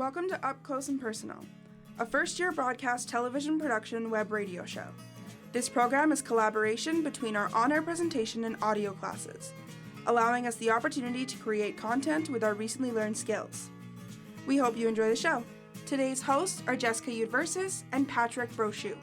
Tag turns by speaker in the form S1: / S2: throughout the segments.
S1: Welcome to Up Close and Personal, a first-year broadcast television production web radio show. This program is collaboration between our on-air presentation and audio classes, allowing us the opportunity to create content with our recently learned skills. We hope you enjoy the show. Today's hosts are Jessica Udversis and Patrick Brochu.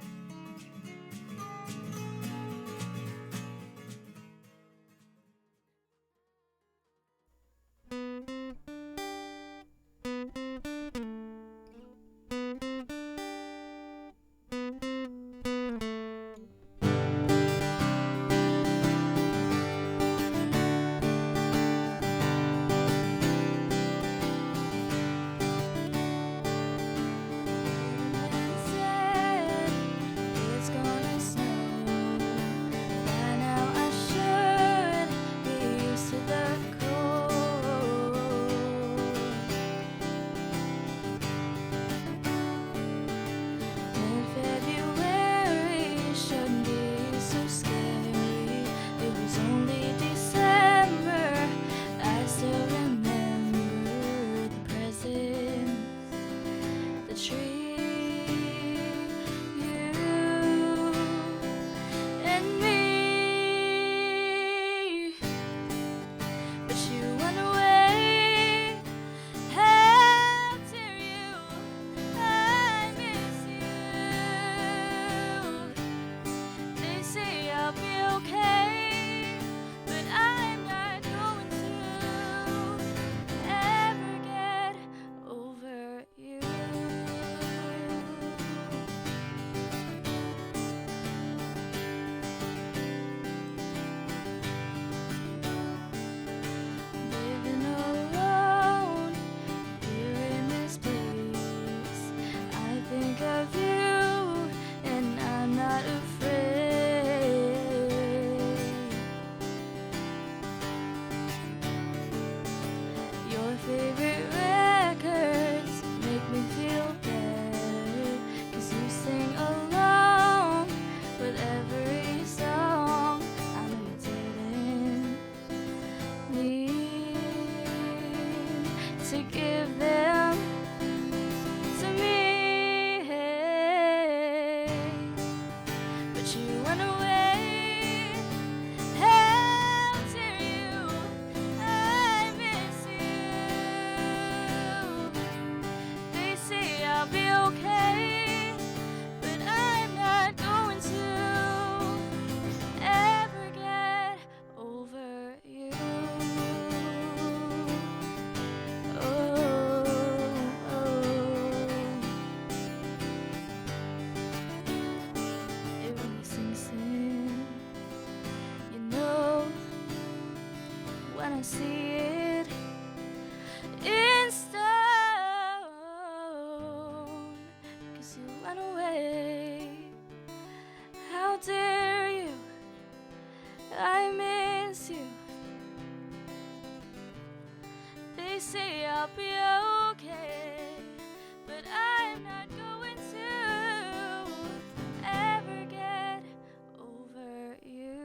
S2: I see it in stone, 'cause you went away. How dare you? I miss you. They say I'll be okay, but I'm not going to ever get over you.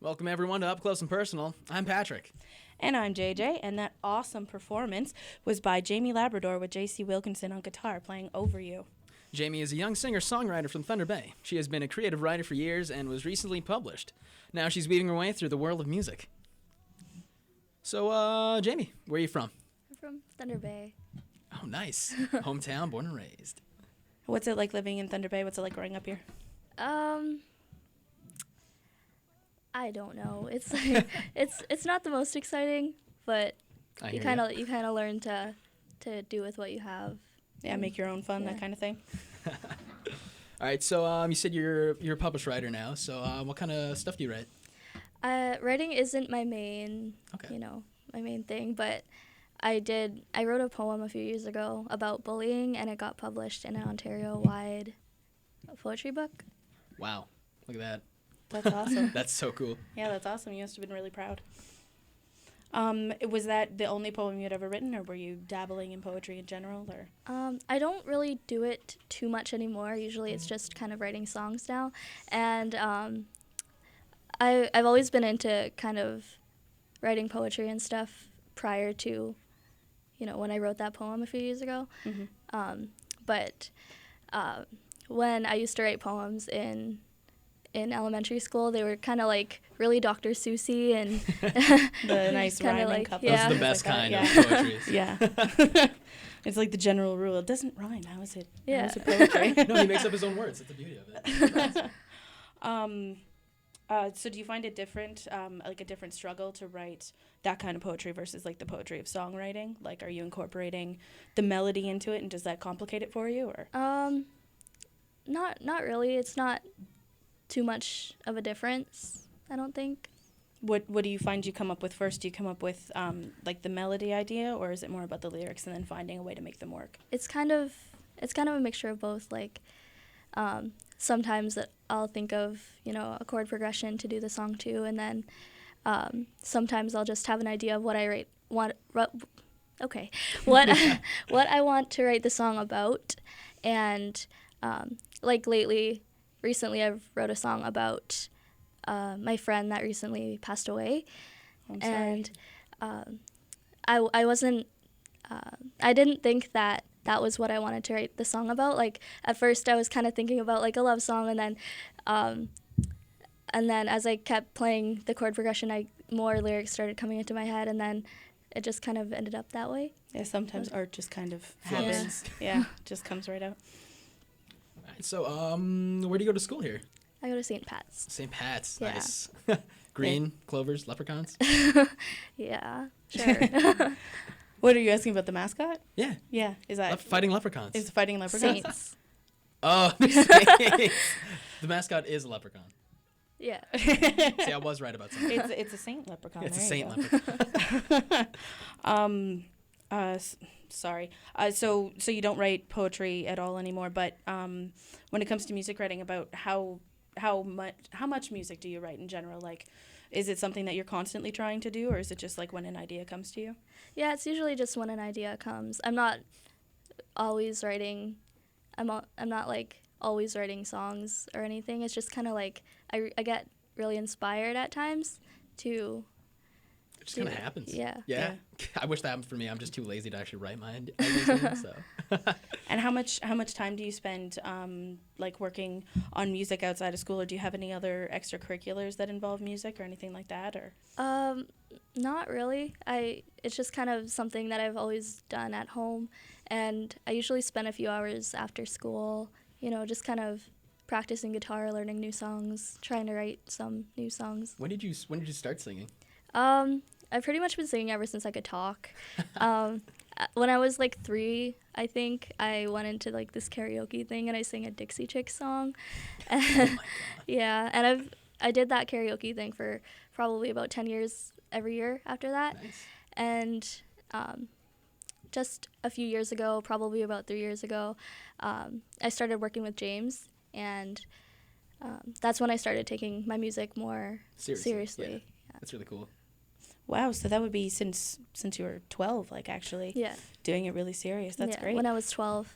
S3: Welcome everyone to Up Close and Personal. I'm Patrick.
S4: And I'm JJ, and that awesome performance was by Jamie Labrador with JC Wilkinson on guitar playing Over You.
S3: Jamie is a young singer-songwriter from Thunder Bay. She has been a creative writer for years and was recently published. Now she's weaving her way through the world of music. So, Jamie, where are you from?
S5: I'm
S2: from Thunder Bay.
S3: Oh, nice. Hometown, born and raised.
S4: What's it like living in Thunder Bay? What's it like growing up here?
S2: I don't know. It's like, it's not the most exciting, but
S3: I
S2: you
S3: hear
S2: kind
S3: ya.
S2: of learn to do with what you have.
S4: Yeah, make your own fun,
S2: Yeah.
S4: that kind of thing.
S3: All right, so you said you're a published writer now. So what kind of stuff do you write?
S2: Writing isn't my main,
S3: Okay.
S2: my main thing, but I wrote a poem a few years ago about bullying, and it got published in an Ontario-wide poetry book.
S3: Wow, look at that.
S4: That's awesome.
S3: That's so cool.
S4: Yeah, that's awesome. You must have been really proud. Was that the only poem you'd ever written, or were you dabbling in poetry in general? Or
S2: I don't really do it too much anymore. Usually it's just kind of writing songs now. And I've always been into kind of writing poetry and stuff prior to, when I wrote that poem a few years ago. But when I used to write poems in elementary school, they were kind of like really Dr. Seussy and
S4: the nice
S2: kinda
S4: rhyming
S2: like-
S4: couplets.
S2: yeah.
S3: Those are the
S4: and
S3: best
S4: stuff
S3: kind
S4: like
S3: of
S4: that.
S3: poetry.
S4: Yeah. It's like the general rule. It doesn't rhyme. How is it?
S2: Yeah.
S4: How is it poetry?
S3: No, he makes up his own words. That's the beauty of it.
S4: So do you find it different, like a different struggle to write that kind of poetry versus like the poetry of songwriting? Like, are you incorporating the melody into it, and does that complicate it for you, or?
S2: Not really. It's not too much of a difference, I don't think.
S4: What do you find you come up with first? Do you come up with like the melody idea, or is it more about the lyrics and then finding a way to make them work?
S2: It's kind of a mixture of both. Like sometimes that I'll think of a chord progression to do the song to, and then sometimes I'll just have an idea of what I what I want to write the song about. And like recently I've wrote a song about my friend that recently passed away.
S4: I'm sorry.
S2: And I wasn't I didn't think that was what I wanted to write the song about. Like at first I was kind of thinking about like a love song, and then as I kept playing the chord progression, more lyrics started coming into my head, and then it just kind of ended up that way.
S4: Yeah, sometimes art just kind of
S3: Flows.
S4: happens. Yeah, just comes right out.
S3: All right, so where do you go to school here?
S2: I go to St. Pat's.
S3: St. Pat's.
S2: Yeah.
S3: Nice. Green, clovers, leprechauns.
S2: Yeah, sure.
S4: What are you asking about the mascot?
S3: Yeah.
S4: Yeah, is that
S3: Fighting leprechauns.
S4: is fighting leprechauns?
S2: Saints.
S3: Oh, the Saints. The mascot is a leprechaun.
S2: Yeah.
S3: See, I was right about something.
S4: It's a saint leprechaun.
S3: It's a
S4: there
S3: saint
S4: you go.
S3: leprechaun.
S4: Sorry. So you don't write poetry at all anymore, but when it comes to music writing, about how much music do you write in general? Like, is it something that you're constantly trying to do, or is it just like when an idea comes to you?
S2: Yeah, it's usually just when an idea comes. I'm not always writing. I'm not like always writing songs or anything. It's just kind of like I get really inspired at times to.
S3: It just kind of happens.
S2: Yeah.
S3: Yeah. I wish that happened for me. I'm just too lazy to actually write my ideas. So.
S4: And how much time do you spend like working on music outside of school, or do you have any other extracurriculars that involve music or anything like that, or?
S2: Not really. It's just kind of something that I've always done at home, and I usually spend a few hours after school, just kind of practicing guitar, learning new songs, trying to write some new songs.
S3: When did you start singing?
S2: I've pretty much been singing ever since I could talk. When I was like 3, I think, I went into like this karaoke thing and I sang a Dixie Chicks song.
S3: Oh my God.
S2: Yeah, and I did that karaoke thing for probably about 10 years every year after that.
S3: Nice.
S2: And just a few years ago, probably about 3 years ago, I started working with James, and that's when I started taking my music more seriously.
S3: Yeah. That's really cool.
S4: Wow, so that would be since you were 12, like actually
S2: Yeah.
S4: doing it really serious. That's great.
S2: When I was 12,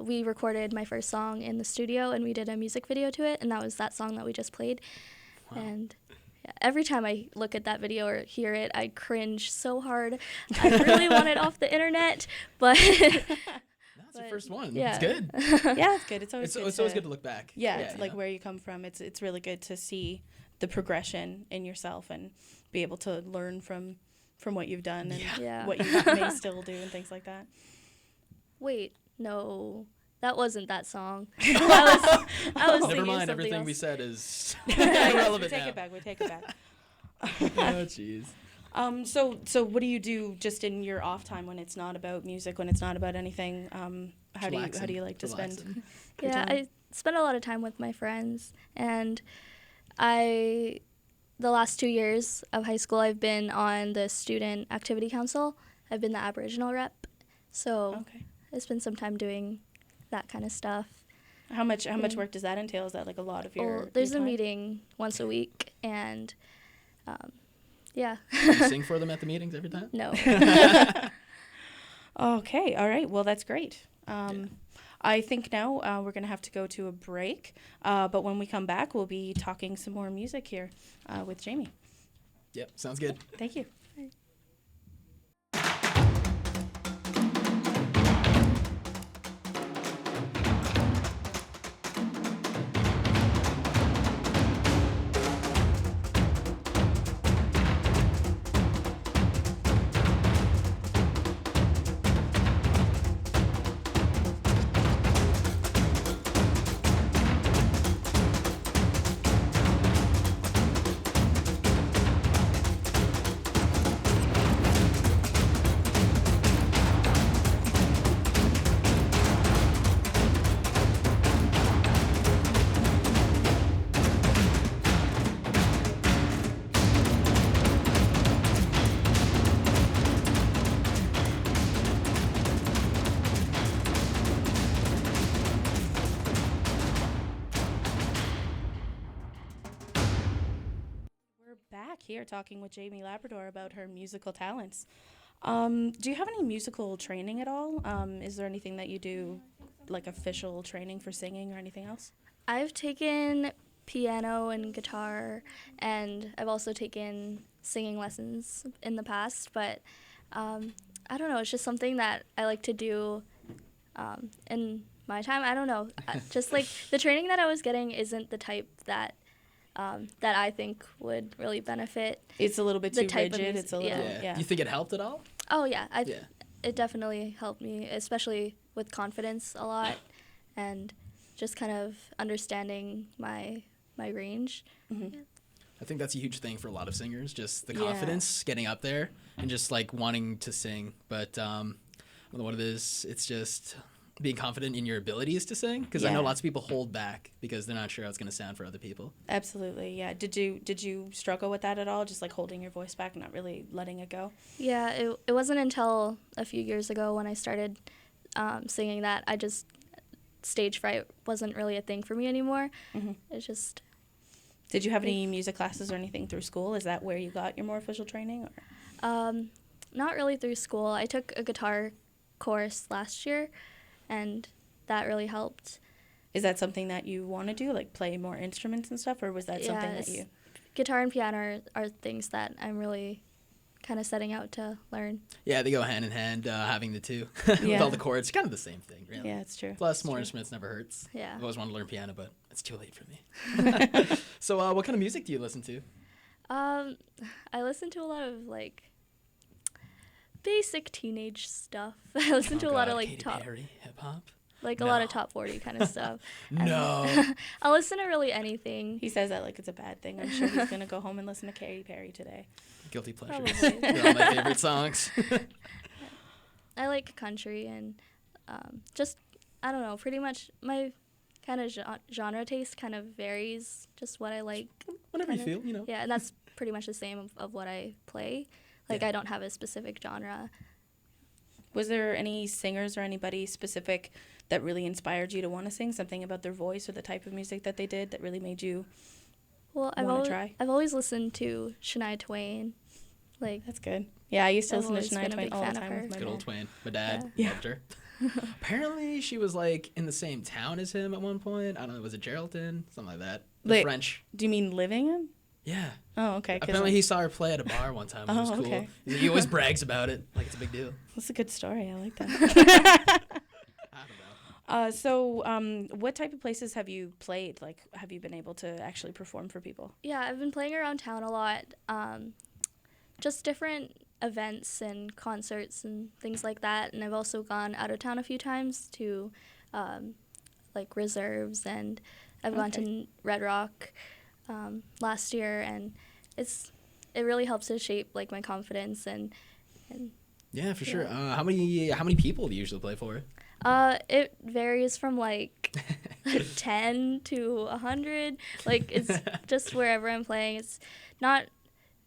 S2: we recorded my first song in the studio, and we did a music video to it, and that was that song that we just played.
S3: Wow.
S2: And every time I look at that video or hear it, I cringe so hard. I really want it off the internet, but
S3: That's your
S2: But,
S3: first one.
S2: yeah.
S3: It's good.
S4: Yeah, it's good. It's always
S3: It's always good to look back.
S4: Yeah, it's like
S3: you know?
S4: where you come from. It's really good to see the progression in yourself and be able to learn from from what you've done and
S2: Yeah.
S4: what you may still do and things like that.
S2: Wait, no, that wasn't that song. I was
S3: Never
S2: thinking
S3: mind.
S2: something
S3: Everything
S2: else.
S3: we said is
S4: We
S3: irrelevant
S4: take
S3: now.
S4: it back. We take it back.
S3: Oh, jeez.
S4: So what do you do just in your off time when it's not about music, when it's not about anything? How do you like to spend
S3: Relaxing.
S4: your
S2: Yeah,
S4: time?
S2: I spend a lot of time with my friends, and the last 2 years of high school, I've been on the student activity council. I've been the Aboriginal rep, so
S4: Okay.
S2: I spend some time doing that kind of stuff.
S4: How much
S2: Yeah.
S4: work does that entail? Is that like a lot of your?
S2: Well, there's
S4: your
S2: a
S4: time?
S2: meeting once a week, and yeah,
S3: You sing for them at the meetings every time?
S2: no.
S4: Okay. All right. Well, that's great. I think now we're going to have to go to a break. But when we come back, we'll be talking some more music here with Jamie.
S3: Yep, sounds good.
S4: Thank you. We're back here talking with Jamie Labrador about her musical talents. Do you have any musical training at all? Is there anything that you do, like official training for singing or anything else?
S2: I've taken piano and guitar, and I've also taken singing lessons in the past, but I don't know, it's just something that I like to do in my time. I don't know, just like the training that I was getting isn't the type that I think would really benefit.
S4: It's a little bit
S2: The
S4: too
S2: type of
S4: rigid.
S2: music,
S4: It's a little,
S2: yeah.
S4: yeah.
S3: You think it helped at all?
S2: Oh yeah,
S3: Yeah.
S2: it definitely helped me, especially with confidence a lot, and just kind of understanding my range.
S3: I think that's a huge thing for a lot of singers, just the
S4: Yeah.
S3: confidence, getting up there, and just like wanting to sing. But I don't know what it is. It's just being confident in your abilities to sing, because I know
S4: Yeah.
S3: lots of people hold back because they're not sure how it's going to sound for other people.
S4: Absolutely, yeah. Did you struggle with that at all? Just like holding your voice back, not really letting it go?
S2: Yeah, it wasn't until a few years ago when I started singing that stage fright wasn't really a thing for me anymore. It's just,
S4: Did you have any music classes or anything through school? Is that where you got your more official training? Or?
S2: not really through school. I took a guitar course last year, and that really helped.
S4: Is that something that you want to do, like play more instruments and stuff, or was that something that
S2: Yes.
S4: you?
S2: Guitar and piano are things that I'm really kind of setting out to learn.
S3: Yeah, they go hand in hand, having the two. With
S4: Yeah.
S3: all the chords, kind of the same thing, really.
S4: Yeah, it's true.
S3: Plus,
S4: It's
S3: more
S4: true.
S3: instruments never hurts.
S2: Yeah.
S3: I've always wanted to learn piano, but it's too late for me. So, what kind of music do you listen to?
S2: I listen to a lot of like basic teenage stuff. I listen to a lot of like
S3: Katy
S2: top,
S3: Perry, hip hop.
S2: like a lot of
S3: No.
S2: top 40 kind of stuff.
S3: No.
S2: I'll listen to really anything.
S4: He says that like it's a bad thing. I'm sure he's gonna go home and listen to Katy Perry today.
S3: Guilty pleasure.
S2: Probably.
S3: They're all my favorite songs.
S2: I like country and just, I don't know, pretty much my kind of genre taste kind of varies, just what I like.
S3: Whatever you
S2: kinda.
S3: feel, you know.
S2: Yeah, and that's pretty much the same of what I play. Like,
S3: Yeah.
S2: I don't have a specific genre.
S4: Was there any singers or anybody specific that really inspired you to want to sing? Something about their voice or the type of music that they did that really made you?
S2: Well,
S4: Wanna try?
S2: I've always listened to Shania Twain. Like,
S4: That's good. Yeah, I used to
S2: I've
S4: listen to
S2: always
S4: Shania
S2: been a
S4: Twain
S2: big
S4: all the
S2: fan of
S4: time
S2: her.
S4: with my
S3: Good
S4: mom.
S3: old Twain. My dad
S4: Yeah.
S3: loved her. Apparently, she was like in the same town as him at one point. I don't know, was it Geraldton? Something like that. The
S4: Wait.
S3: French.
S4: Do you mean living in?
S3: Yeah.
S4: Oh, okay. 'Cause
S3: Apparently, he saw her play at a bar one time. It was
S4: Oh,
S3: cool.
S4: okay.
S3: He always brags about it, like it's a big deal.
S4: That's a good story. I like that.
S3: I don't know.
S4: So, what type of places have you played? Like, have you been able to actually perform for people?
S2: yeah, I've been playing around town a lot. Just different events and concerts and things like that. And I've also gone out of town a few times to like reserves, and I've gone to Red Rock last year, and it really helps to shape like my confidence and
S3: Yeah, for sure. How many people do you usually play for?
S2: It varies from like 10 to 100. Like it's just wherever I'm playing. It's not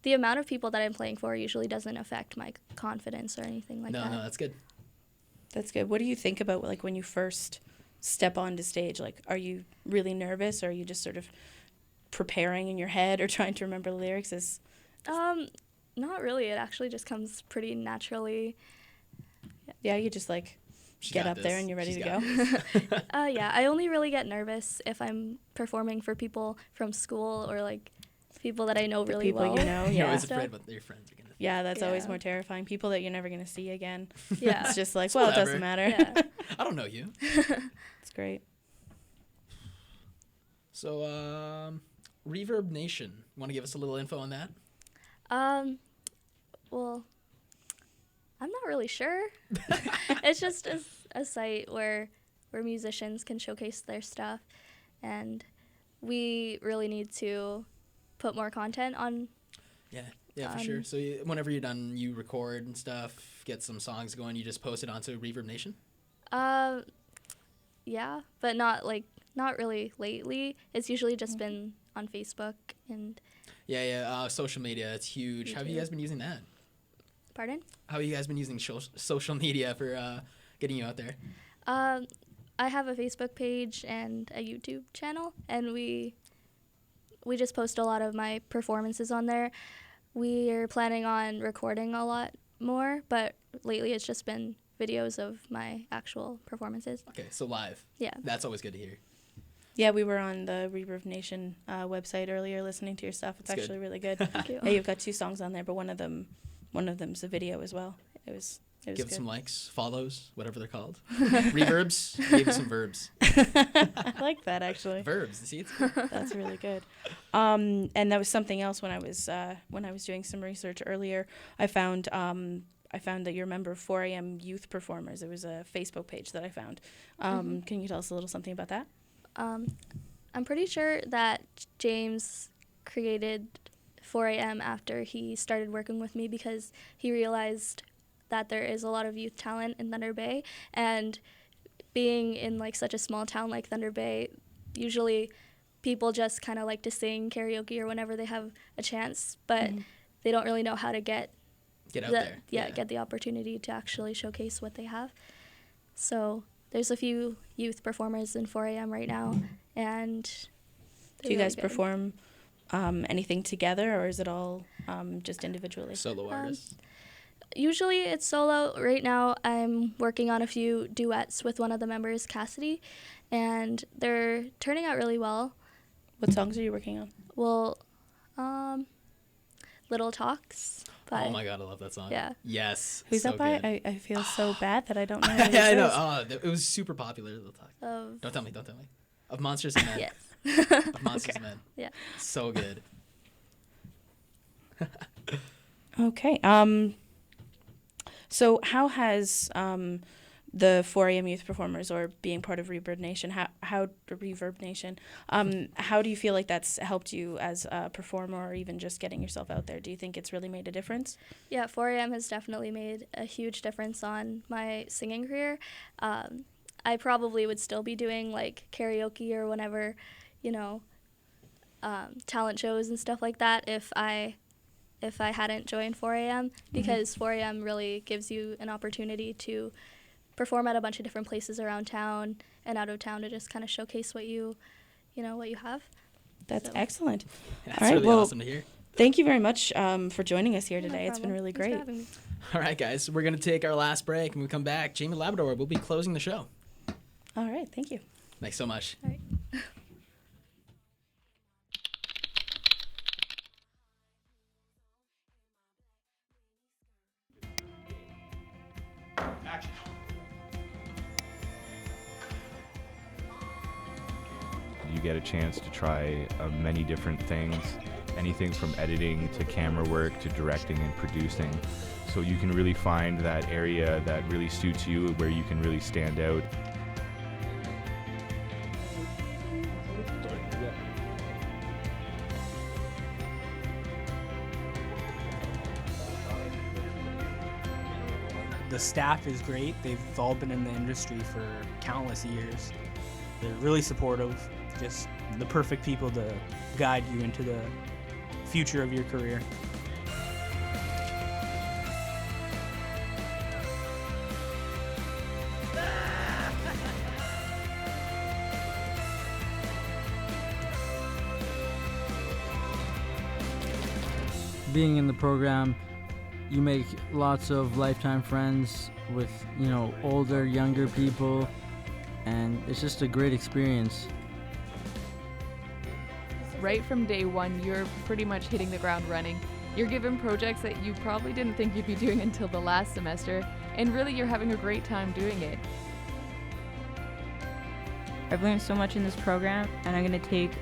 S2: the amount of people that I'm playing for usually doesn't affect my confidence or anything like that.
S3: No, that's good.
S4: That's good. What do you think about like when you first step onto stage? Like, are you really nervous, or are you just sort of preparing in your head or trying to remember the lyrics?
S2: Not really. It actually just comes pretty naturally.
S4: Yeah, you just like get up there and you're ready to go.
S2: Yeah, I only really get nervous if I'm performing for people from school or like people that I know
S4: The
S2: really
S4: people
S2: well.
S4: you know,
S3: You're
S4: yeah.
S3: always afraid what your friends are gonna think.
S4: Yeah, that's always
S2: Yeah.
S4: more terrifying. People that you're never going to see again.
S2: Yeah.
S4: It's just like,
S3: It's
S4: well, it
S3: whatever.
S4: doesn't matter.
S2: Yeah.
S3: I don't know you.
S4: It's great.
S3: So, Reverb Nation. Want to give us a little info on that?
S2: Well, I'm not really sure. It's just a site where musicians can showcase their stuff, and we really need to put more content on.
S3: Yeah, for sure. So whenever you're done, you record and stuff, get some songs going, you just post it onto Reverb Nation?
S2: Yeah, but not really lately. It's usually just been on Facebook and.
S3: Yeah, social media, it's huge. How have you
S2: YouTube.
S3: guys been using that?
S2: Pardon?
S3: How have you guys been using social media for getting you out there?
S2: I have a Facebook page and a YouTube channel, and we just post a lot of my performances on there. We are planning on recording a lot more, but lately it's just been videos of my actual performances.
S3: Okay, so live.
S2: Yeah.
S3: That's always good to hear.
S4: Yeah, we were on the Reverb Nation website earlier listening to your stuff. It's
S3: That's
S4: actually
S3: good.
S4: really good.
S2: Thank you.
S4: Yeah, you've got 2 songs on there, but one of them's a video as well. It was
S3: Give
S4: good.
S3: it some likes, follows, whatever they're called. Reverbs, give it some verbs.
S4: I like that actually.
S3: Verbs, see, it's
S4: That's really good. And that was something else when I was doing some research earlier. I found that you're a member of 4 a.m. Youth Performers. It was a Facebook page that I found. Can you tell us a little something about that?
S2: I'm pretty sure that James created 4 a.m. after he started working with me because he realized that there is a lot of youth talent in Thunder Bay, and being in like such a small town like Thunder Bay, usually people just kind of like to sing karaoke or whenever they have a chance, but they don't really know how to get
S3: get out there.
S2: get the opportunity to actually showcase what they have. So there's a few youth performers in 4 a.m. right now, and
S4: Do you guys perform anything together, or is it all just individually?
S3: Solo artists.
S2: Usually it's solo. Right now I'm working on a few duets with one of the members, Cassidy, and they're turning out really well.
S4: What songs are you working on?
S2: Well, Little Talks.
S3: Oh my god, I love that song.
S2: Yeah.
S3: Yes.
S4: Who's
S3: so
S4: that by?
S3: good.
S4: I feel so bad that I don't know. Who this
S3: Yeah, I know.
S4: is.
S3: Oh, it was super popular. Little Talk. Don't tell me. Of Monsters and Men.
S2: Yes.
S3: Of Monsters and Men.
S2: Yeah.
S3: So good.
S4: Okay. So how has the 4 a.m. Youth Performers, or being part of Reverb Nation, how do you feel like that's helped you as a performer, or even just getting yourself out there? Do you think it's really made a difference?
S2: Yeah, 4 a.m. has definitely made a huge difference on my singing career. I probably would still be doing like karaoke or whenever, talent shows and stuff like that if I hadn't joined 4 a.m. because 4 a.m. really gives you an opportunity to perform at a bunch of different places around town and out of town to just kind of showcase what you have.
S4: That's
S2: So.
S4: excellent.
S3: That's
S4: All right,
S3: really
S4: well,
S3: awesome to hear.
S4: Thank you very much for joining us here
S2: No
S4: today. It's been
S2: problem.
S4: really
S2: Thanks for
S4: great.
S2: having me.
S3: All right, guys, we're going to take our last break. When we come back, Jamie Labrador will be closing the show.
S4: All right, thank you.
S3: Thanks so much.
S2: All right.
S5: You get a chance to try many different things, anything from editing to camera work to directing and producing. So you can really find that area that really suits you, where you can really stand out.
S6: The staff is great. They've all been in the industry for countless years. They're really supportive, just the perfect people to guide you into the future of your career.
S7: Being in the program, you make lots of lifetime friends with, older, younger people, and it's just a great experience.
S8: Right from day one, you're pretty much hitting the ground running. You're given projects that you probably didn't think you'd be doing until the last semester, and really you're having a great time doing it.
S9: I've learned so much in this program, and I'm going to take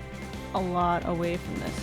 S9: a lot away from this.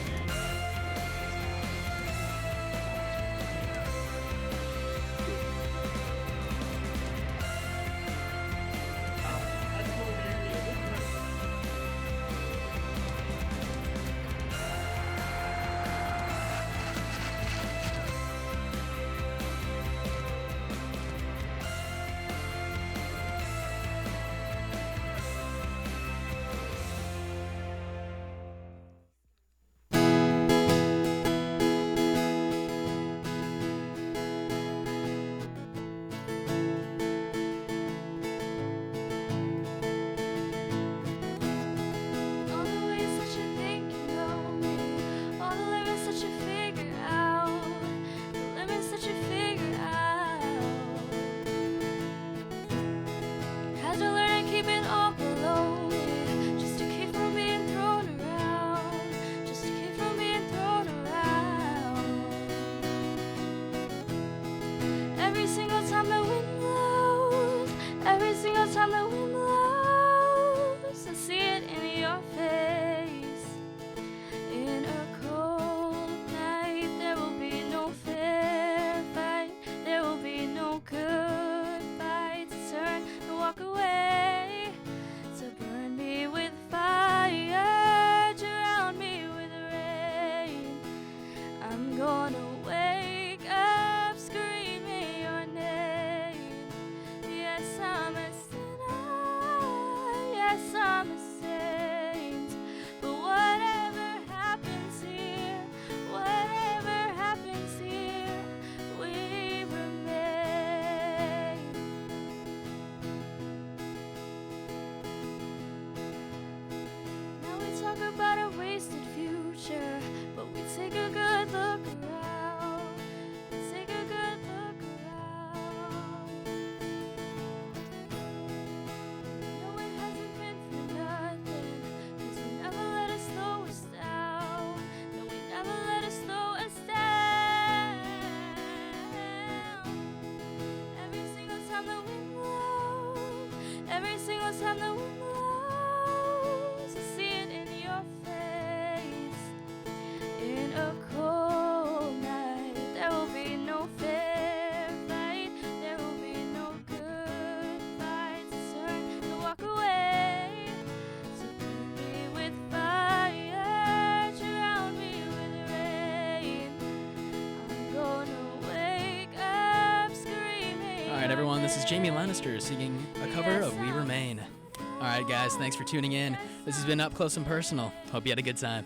S3: Everyone, this is Jamie Lannister singing a cover of We Remain. All right, guys, thanks for tuning in. This has been Up Close and Personal. Hope you had a good time.